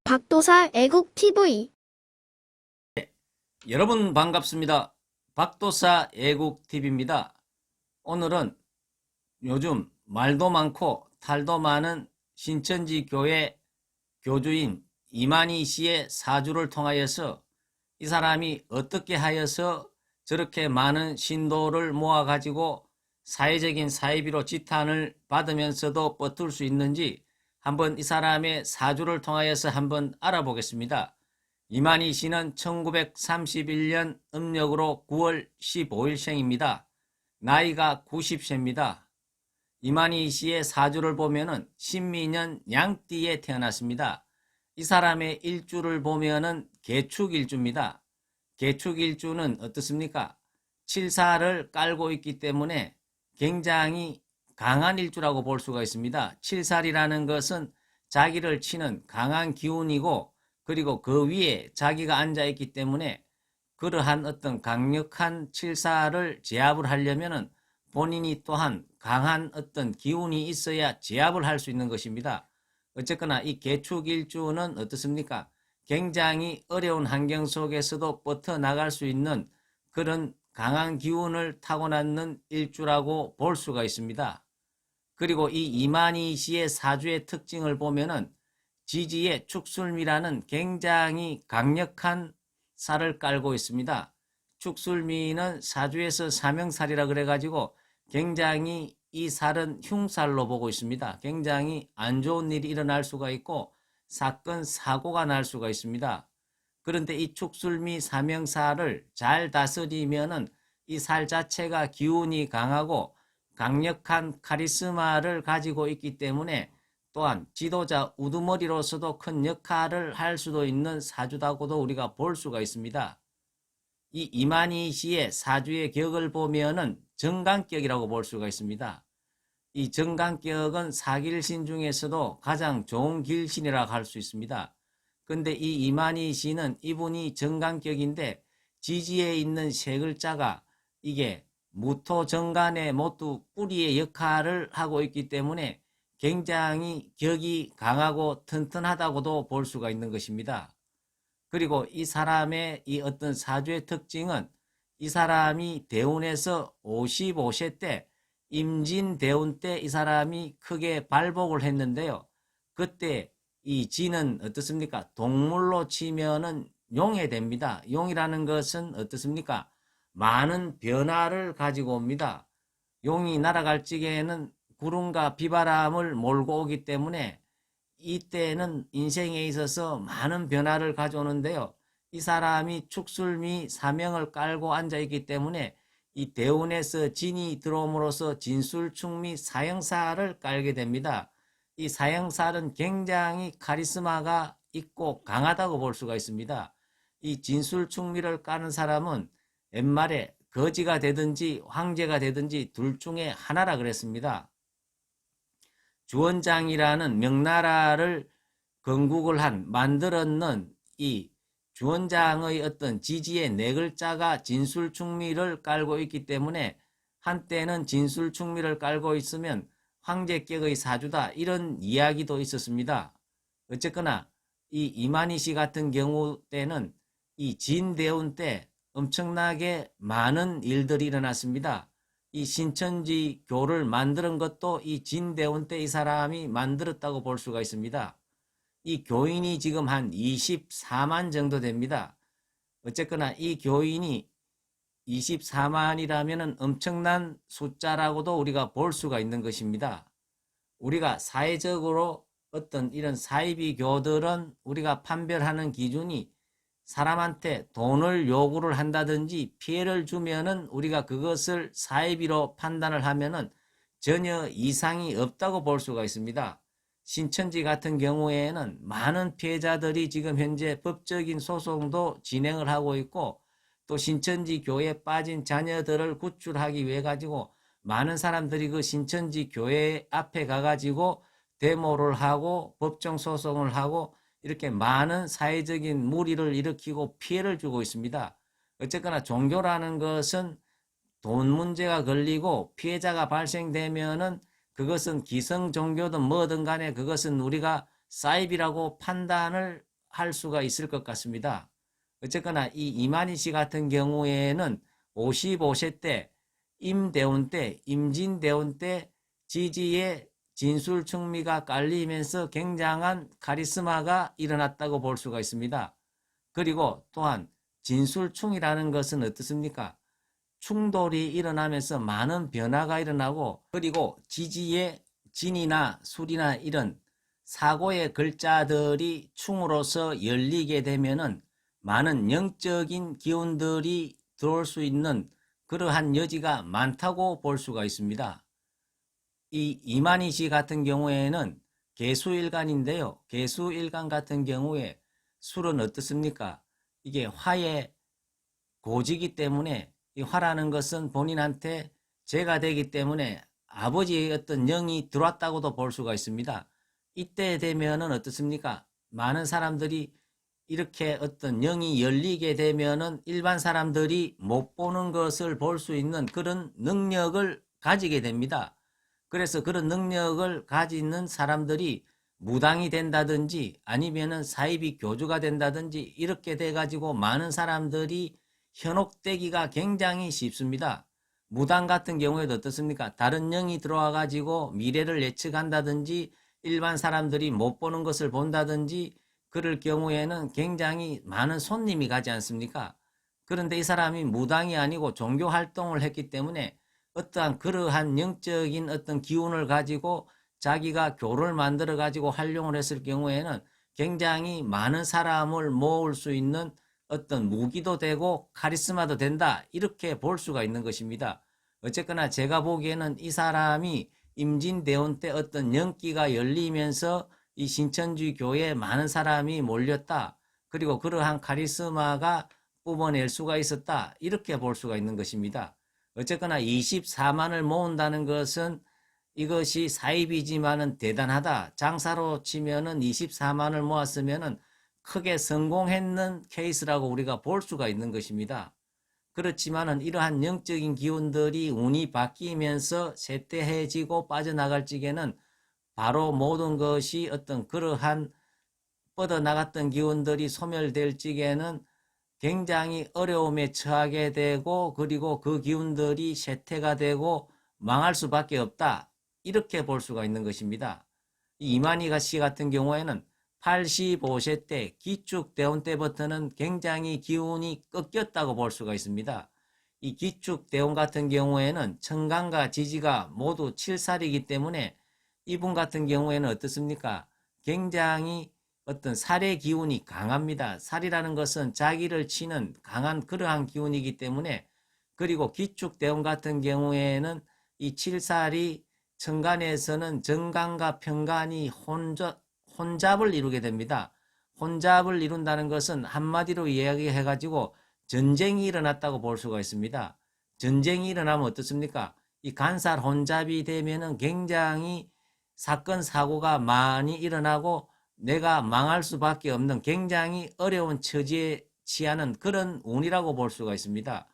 박도사 애국TV. 여러분 반갑습니다. 박도사 애국TV입니다. 오늘은 요즘 말도 많고 탈도 많은 신천지 교회 교주인 이만희 씨의 사주를 통하여서 이 사람이 어떻게 하여서 저렇게 많은 신도를 모아가지고 사회적인 사이비로 지탄을 받으면서도 버틸 수 있는지 한번 이 사람의 사주를 통하여서 한번 알아보겠습니다. 이만희 씨는 1931년 음력으로 9월 15일생입니다. 나이가 90세입니다. 이만희 씨의 사주를 보면은 신미년 양띠에 태어났습니다. 이 사람의 일주를 보면은 개축일주입니다. 개축일주는 어떻습니까? 칠사를 깔고 있기 때문에 굉장히 강한 일주라고 볼 수가 있습니다. 칠살이라는 것은 자기를 치는 강한 기운이고, 그리고 그 위에 자기가 앉아있기 때문에 그러한 어떤 강력한 칠사를 제압을 하려면은 본인이 또한 강한 어떤 기운이 있어야 제압을 할 수 있는 것입니다. 어쨌거나 이 개축일주는 어떻습니까? 굉장히 어려운 환경 속에서도 뻗어나갈 수 있는 그런 강한 기운을 타고났는 일주라고 볼 수가 있습니다. 그리고 이 이만희 씨의 사주의 특징을 보면은 지지에 축술미라는 굉장히 강력한 살을 깔고 있습니다. 축술미는 사주에서 사명살이라 그래가지고 굉장히 이 살은 흉살로 보고 있습니다. 굉장히 안 좋은 일이 일어날 수가 있고 사건, 사고가 날 수가 있습니다. 그런데 이 축술미 사명살을 잘 다스리면은 이 살 자체가 기운이 강하고 강력한 카리스마를 가지고 있기 때문에 또한 지도자 우두머리로서도 큰 역할을 할 수도 있는 사주다고도 우리가 볼 수가 있습니다. 이 이만희 씨의 사주의 격을 보면은 정관격이라고 볼 수가 있습니다. 이 정관격은 사길신 중에서도 가장 좋은 길신이라고 할 수 있습니다. 근데 이 이만희 씨는 이분이 정관격인데 지지에 있는 세 글자가 이게 무토정관의 모두 뿌리의 역할을 하고 있기 때문에 굉장히 격이 강하고 튼튼하다고도 볼 수가 있는 것입니다. 그리고 이 사람의 이 어떤 사주의 특징은 이 사람이 대운에서 55세 때 임진대운 때 이 사람이 크게 발복을 했는데요. 그때 이 진은 어떻습니까? 동물로 치면은 용이 됩니다. 용이라는 것은 어떻습니까? 많은 변화를 가지고 옵니다. 용이 날아갈 적에는 구름과 비바람을 몰고 오기 때문에 이때는 인생에 있어서 많은 변화를 가져오는데요. 이 사람이 축술미 사명을 깔고 앉아있기 때문에 이 대운에서 진이 들어옴으로써 진술충미 사형살을 깔게 됩니다. 이 사형살은 굉장히 카리스마가 있고 강하다고 볼 수가 있습니다. 이 진술충미를 까는 사람은 옛말에 거지가 되든지 황제가 되든지 둘 중에 하나라 그랬습니다. 주원장이라는 명나라를 건국을 만들었는 이 주원장의 어떤 지지의 네 글자가 진술충미를 깔고 있기 때문에 한때는 진술충미를 깔고 있으면 황제격의 사주다 이런 이야기도 있었습니다. 어쨌거나 이 이만희 씨 같은 경우 때는 이 진대운 때 엄청나게 많은 일들이 일어났습니다. 이 신천지 교를 만드는 것도 이 진대운 때 이 사람이 만들었다고 볼 수가 있습니다. 이 교인이 지금 한 24만 정도 됩니다. 어쨌거나 이 교인이 24만이라면 엄청난 숫자라고도 우리가 볼 수가 있는 것입니다. 우리가 사회적으로 어떤 이런 사이비 교들은 우리가 판별하는 기준이 사람한테 돈을 요구를 한다든지 피해를 주면은 우리가 그것을 사이비로 판단을 하면은 전혀 이상이 없다고 볼 수가 있습니다. 신천지 같은 경우에는 많은 피해자들이 지금 현재 법적인 소송도 진행을 하고 있고 또 신천지 교회에 빠진 자녀들을 구출하기 위해 가지고 많은 사람들이 그 신천지 교회 앞에 가가지고 데모를 하고 법정 소송을 하고 이렇게 많은 사회적인 물의를 일으키고 피해를 주고 있습니다. 어쨌거나 종교라는 것은 돈 문제가 걸리고 피해자가 발생되면은 그것은 기성 종교든 뭐든 간에 그것은 우리가 사이비라고 판단을 할 수가 있을 것 같습니다. 어쨌거나 이 이만희 씨 같은 경우에는 55세 때, 임대운 때, 임진대운 때 지지의 진술충미가 깔리면서 굉장한 카리스마가 일어났다고 볼 수가 있습니다. 그리고 또한 진술충이라는 것은 어떻습니까? 충돌이 일어나면서 많은 변화가 일어나고, 그리고 지지의 진이나 술이나 이런 사고의 글자들이 충으로서 열리게 되면은 많은 영적인 기운들이 들어올 수 있는 그러한 여지가 많다고 볼 수가 있습니다. 이 이만희 씨 같은 경우에는 개수일간인데요. 개수일간 같은 경우에 술은 어떻습니까? 이게 화의 고지기 때문에 이 화라는 것은 본인한테 죄가 되기 때문에 아버지의 어떤 영이 들어왔다고도 볼 수가 있습니다. 이때 되면은 어떻습니까? 많은 사람들이 이렇게 어떤 영이 열리게 되면은 일반 사람들이 못 보는 것을 볼 수 있는 그런 능력을 가지게 됩니다. 그래서 그런 능력을 가지는 사람들이 무당이 된다든지 아니면은 사이비 교주가 된다든지 이렇게 돼가지고 많은 사람들이 현혹되기가 굉장히 쉽습니다. 무당 같은 경우에도 어떻습니까? 다른 영이 들어와 가지고 미래를 예측한다든지 일반 사람들이 못 보는 것을 본다든지 그럴 경우에는 굉장히 많은 손님이 가지 않습니까? 그런데 이 사람이 무당이 아니고 종교 활동을 했기 때문에 어떠한 그러한 영적인 어떤 기운을 가지고 자기가 교를 만들어 가지고 활용을 했을 경우에는 굉장히 많은 사람을 모을 수 있는 어떤 무기도 되고 카리스마도 된다, 이렇게 볼 수가 있는 것입니다. 어쨌거나 제가 보기에는 이 사람이 임진대운 때 어떤 영기가 열리면서 이 신천지 교회에 많은 사람이 몰렸다, 그리고 그러한 카리스마가 뿜어낼 수가 있었다, 이렇게 볼 수가 있는 것입니다. 어쨌거나 24만을 모은다는 것은 이것이 사입이지만은 대단하다. 장사로 치면은 24만을 모았으면은 크게 성공했는 케이스라고 우리가 볼 수가 있는 것입니다. 그렇지만은 이러한 영적인 기운들이 운이 바뀌면서 쇠퇴해지고 빠져나갈 적에는 바로 모든 것이 어떤 그러한 뻗어나갔던 기운들이 소멸될 적에는 굉장히 어려움에 처하게 되고, 그리고 그 기운들이 쇠퇴가 되고 망할 수밖에 없다, 이렇게 볼 수가 있는 것입니다. 이만희 씨 같은 경우에는 85세 때 기축대운 때부터는 굉장히 기운이 꺾였다고 볼 수가 있습니다. 이 기축대운 같은 경우에는 천간과 지지가 모두 7살이기 때문에 이분 같은 경우에는 어떻습니까? 굉장히 어떤 살의 기운이 강합니다. 살이라는 것은 자기를 치는 강한 그러한 기운이기 때문에, 그리고 기축대운 같은 경우에는 이 7살이 천간에서는 정간과 편간이 혼잡을 이루게 됩니다. 혼잡을 이룬다는 것은 한마디로 이야기해가지고 전쟁이 일어났다고 볼 수가 있습니다. 전쟁이 일어나면 어떻습니까? 이 간살 혼잡이 되면은 굉장히 사건 사고가 많이 일어나고 내가 망할 수밖에 없는 굉장히 어려운 처지에 취하는 그런 운이라고 볼 수가 있습니다.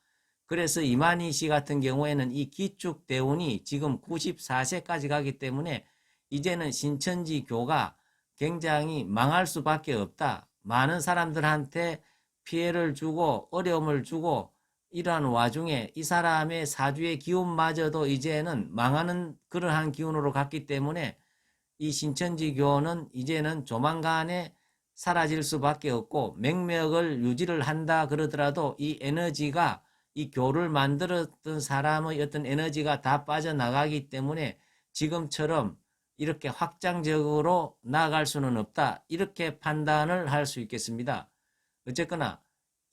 그래서 이만희 씨 같은 경우에는 이 기축대운이 지금 94세까지 가기 때문에 이제는 신천지 교가 굉장히 망할 수밖에 없다. 많은 사람들한테 피해를 주고 어려움을 주고 이러한 와중에 이 사람의 사주의 기운마저도 이제는 망하는 그러한 기운으로 갔기 때문에 이 신천지교는 이제는 조만간에 사라질 수밖에 없고, 맹맥을 유지를 한다 그러더라도 이 에너지가 이 교를 만들었던 사람의 어떤 에너지가 다 빠져나가기 때문에 지금처럼 이렇게 확장적으로 나아갈 수는 없다, 이렇게 판단을 할 수 있겠습니다. 어쨌거나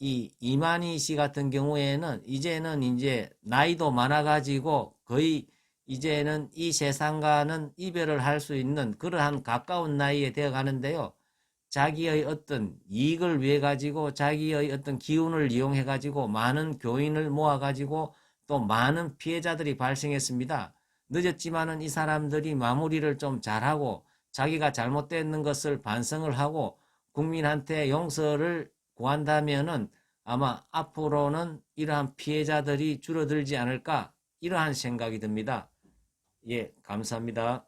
이 이만희 씨 같은 경우에는 이제는 이제 나이도 많아가지고 거의 이제는 이 세상과는 이별을 할 수 있는 그러한 가까운 나이에 되어 가는데요. 자기의 어떤 이익을 위해 가지고 자기의 어떤 기운을 이용해 가지고 많은 교인을 모아 가지고 또 많은 피해자들이 발생했습니다. 늦었지만은 이 사람들이 마무리를 좀 잘하고 자기가 잘못됐는 것을 반성을 하고 국민한테 용서를 구한다면은 아마 앞으로는 이러한 피해자들이 줄어들지 않을까, 이러한 생각이 듭니다. 예, 감사합니다.